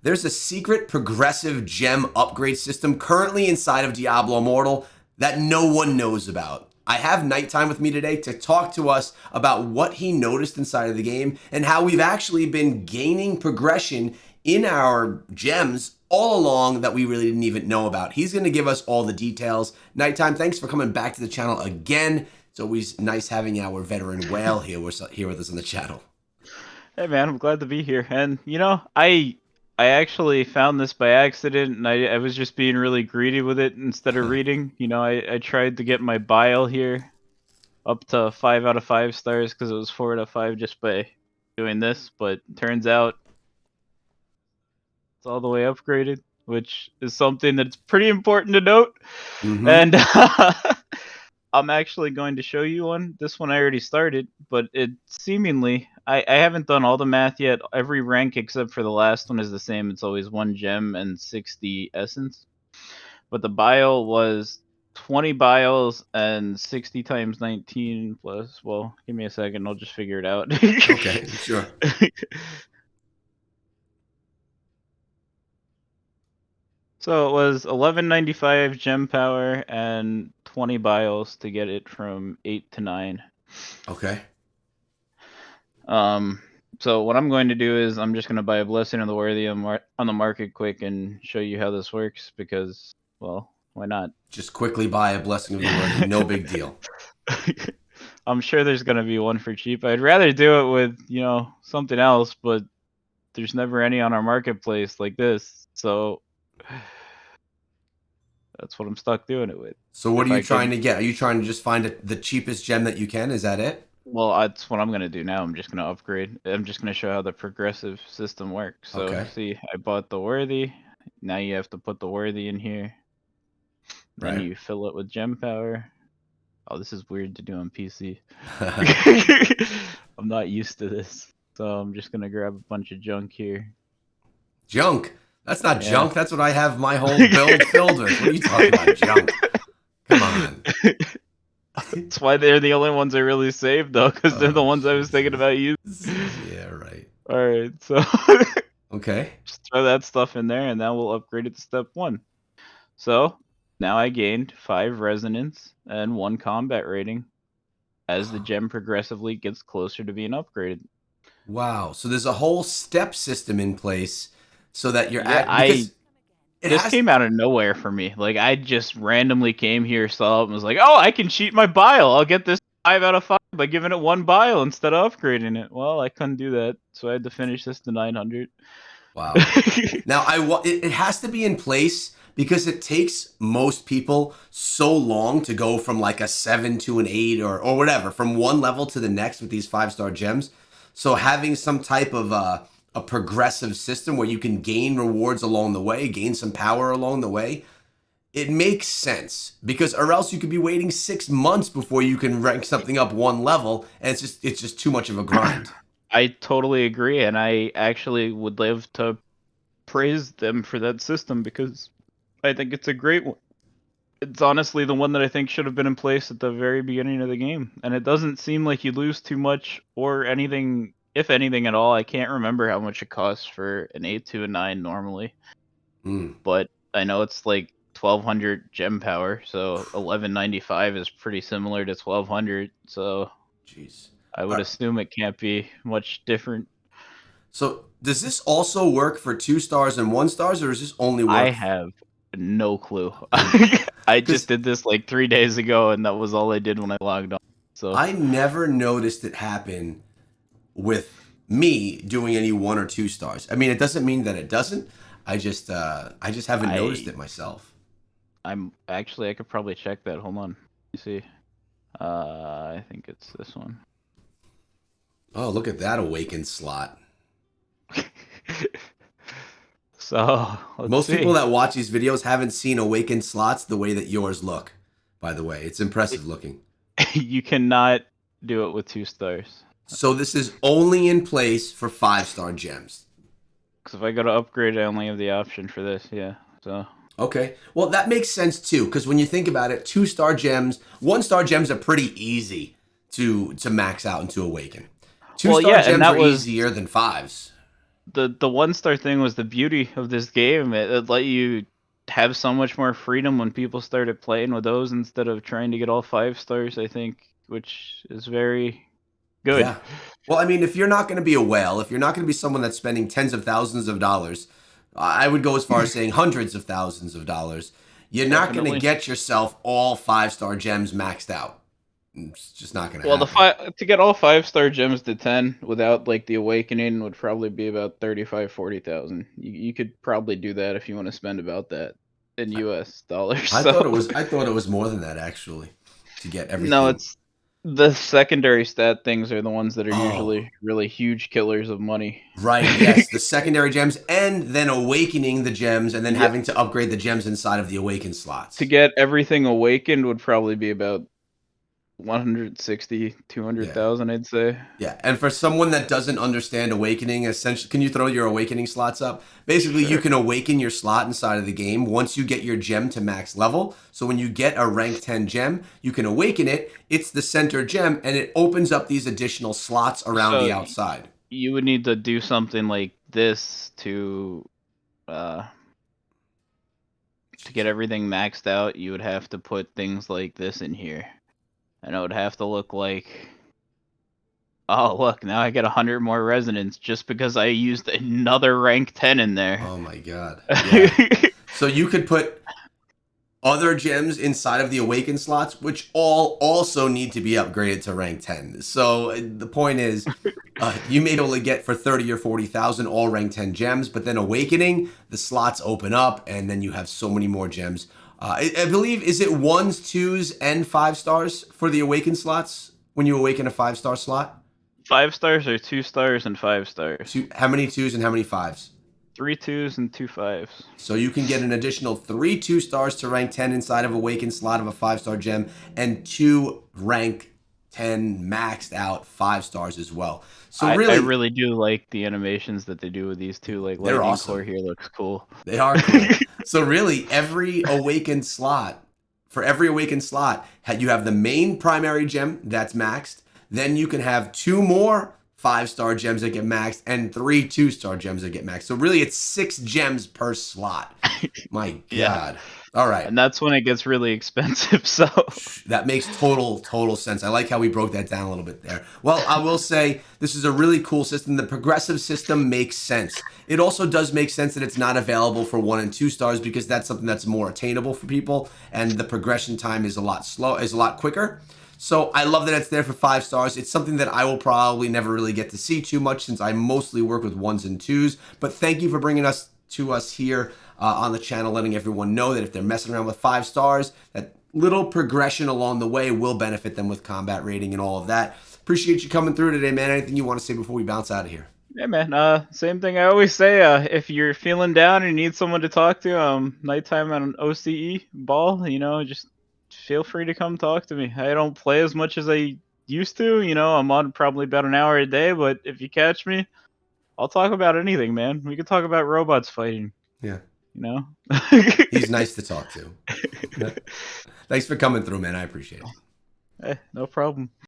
there's a secret progressive gem upgrade system currently inside of Diablo Immortal that no one knows about. I have Nighttime with me today to talk to us about what he noticed inside of the game and how we've actually been gaining progression in our gems all along that we really didn't even know about. He's going to give us all the details. Nighttime, thanks for coming back to the channel again. It's always nice having our veteran whale here with us on the channel. Hey man, I'm glad to be here. And I actually found this by accident, and I was just being really greedy with it instead of reading. I tried to get my bile here up to 5 out of 5 stars because it was 4 out of 5 just by doing this, but turns out it's all the way upgraded, which is something that's pretty important to note. And I'm actually going to show you one. This one I already started, but it seemingly, I haven't done all the math yet. Every rank except for the last one is the same. It's always 1 gem and 60 essence. But the bile was 20 biles and 60 times 19 plus, well, give me a second. I'll just figure it out. Okay, sure. So it was 1195 gem power and 20 biles to get it from 8 to 9. Okay. So what I'm going to do is I'm just going to buy a Blessing of the Worthy on the market quick and show you how this works because, well, why not? Just quickly buy a Blessing of the Worthy, no big deal. I'm sure there's going to be one for cheap. I'd rather do it with, something else, but there's never any on our marketplace like this. So that's what I'm stuck doing it with. So what are you trying to get? Are you trying to just find the cheapest gem that you can? Is that it? Well, that's what I'm going to do now. I'm just going to upgrade. I'm just going to show how the progressive system works. So, Okay. see, I bought the Worthy. Now you have to put the Worthy in here. Then you fill it with gem power. Oh, this is weird to do on PC. I'm not used to this. So I'm just going to grab a bunch of junk here. Junk? That's not junk. That's what I have my whole build filled with. What are you talking about, junk? Come on. That's why they're the only ones I really saved, though, because they're the ones I was thinking about using. Yeah, right. All right, so okay. Just throw that stuff in there, and now we'll upgrade it to step 1. So now I gained 5 resonance and 1 combat rating as the gem progressively gets closer to being upgraded. Wow. So there's a whole step system in place so that you're This came out of nowhere for me. Like, I just randomly came here, saw it, and was like, oh, I can cheat my bile. I'll get this 5 out of 5 by giving it 1 bile instead of upgrading it. Well, I couldn't do that, so I had to finish this to 900. Wow. Now, it has to be in place because it takes most people so long to go from like a 7 to an 8 or whatever, from one level to the next with these 5-star gems. So having some type of a progressive system where you can gain rewards along the way, gain some power along the way, it makes sense because or else you could be waiting 6 months before you can rank something up 1 level, and it's just too much of a grind. I totally agree, and I actually would love to praise them for that system because I think it's a great one. It's honestly the one that I think should have been in place at the very beginning of the game, and it doesn't seem like you lose too much or anything, if anything at all. I can't remember how much it costs for an 8 to a 9 normally, but I know it's like 1200 gem power, so 1195 is pretty similar to 1200, so jeez, I would assume it can't be much different. So does this also work for 2 stars and 1 stars, or is this only work? I have no clue. I just did this like 3 days ago, and that was all I did when I logged on. So I never noticed it happen with me doing any 1 or 2 stars. I mean, it doesn't mean that it doesn't. I just haven't noticed it myself. I could probably check that. Hold on. You see. I think it's this one. Oh, look at that awakened slot. So most people that watch these videos haven't seen awakened slots the way that yours look. By the way, it's impressive looking. You cannot do it with 2 stars. So this is only in place for 5-star gems. Because if I go to upgrade, I only have the option for this. Yeah. So. Okay. Well, that makes sense too, because when you think about it, 2-star gems, 1-star gems are pretty easy to max out and to awaken. 2-star gems are easier than 5s. the 1-star thing was the beauty of this game. It let you have so much more freedom when people started playing with those instead of trying to get all 5 stars, I think, which is very good. Yeah. Well, I mean, if you're not going to be a whale, if you're not going to be someone that's spending tens of thousands of dollars, I would go as far as saying hundreds of thousands of dollars, you're not going to Definitely. get yourself all 5-star gems maxed out. It's just not going to Well, the happen. five to get all 5-star gems to 10 without like the awakening would probably be about 35-40,000. You could probably do that if you want to spend about that in US dollars. So I thought it was more than that actually to get no, everything. it's the secondary stat things are the ones that are Oh, usually really huge killers of money. right. Yes, the secondary gems and then awakening the gems and then Yeah, having to upgrade the gems inside of the awakened to slots. get everything awakened would probably be about 160, Yeah. 200,000, I'd say. Yeah, and for someone that doesn't understand awakening, essentially, can you throw your awakening slots up? Basically, you Sure. can awaken your slot inside of the game once you get your gem to max level. So when you get a rank 10 gem, you can awaken it. It's the center gem, and it opens up these additional slots around So the outside. you would need to do something like this uh to get everything maxed out. You would have to put things like this in here. And it would have to look like, oh look, now I get 100 more resonance just because I used another rank 10 in there. Oh my god. Yeah. So you could put other gems inside of the awakened slots, which all also need to be upgraded to rank 10. So the point is, you may only get for 30 or 40,000 all rank 10 gems, but then awakening, the slots open up, and then you have so many more gems. I believe, is it ones, twos, and 5 stars for the awakened slots when you awaken a 5-star slot? 5 stars or 2 stars and 5 stars. How many twos and how many fives? Three twos and two fives. So you can get an additional 3 2 stars to rank 10 inside of Awakened slot of a 5-star gem, and 2 rank 10 maxed out 5 stars as well. So I really, really do like the animations that they do with these two. Like they're Lightning Core awesome. here looks cool. They are cool. So really, every Awakened slot, for every Awakened slot, you have the main primary gem that's maxed. Then you can have 2 more 5-star gems that get maxed and 3 2-star gems that get maxed. So really, it's 6 gems per slot. My Yeah. God. All right. And that's when it gets really expensive. So That makes total sense. I like how we broke that down a little bit there. Well, I will say this is a really cool system. The progressive system makes sense. It also does make sense that it's not available for 1 and 2 stars because that's something that's more attainable for people, and the progression time is a lot quicker. So I love that it's there for 5 stars. It's something that I will probably never really get to see too much since I mostly work with 1s and 2s. But thank you for bringing us to us here on the channel, letting everyone know that if they're messing around with 5 stars, that little progression along the way will benefit them with combat rating and all of that. Appreciate you coming through today, man. Anything you want to say before we bounce out of here? yeah, man. Same thing I always say. If you're feeling down and you need someone to talk to, nighttime on an OCE ball, just feel free to come talk to me. I don't play as much as I used to. I'm on probably about an hour a day, but if you catch me, I'll talk about anything, man. We could talk about robots fighting. Yeah, You know. he's nice to talk to. Thanks for coming through, man. I appreciate it. No problem.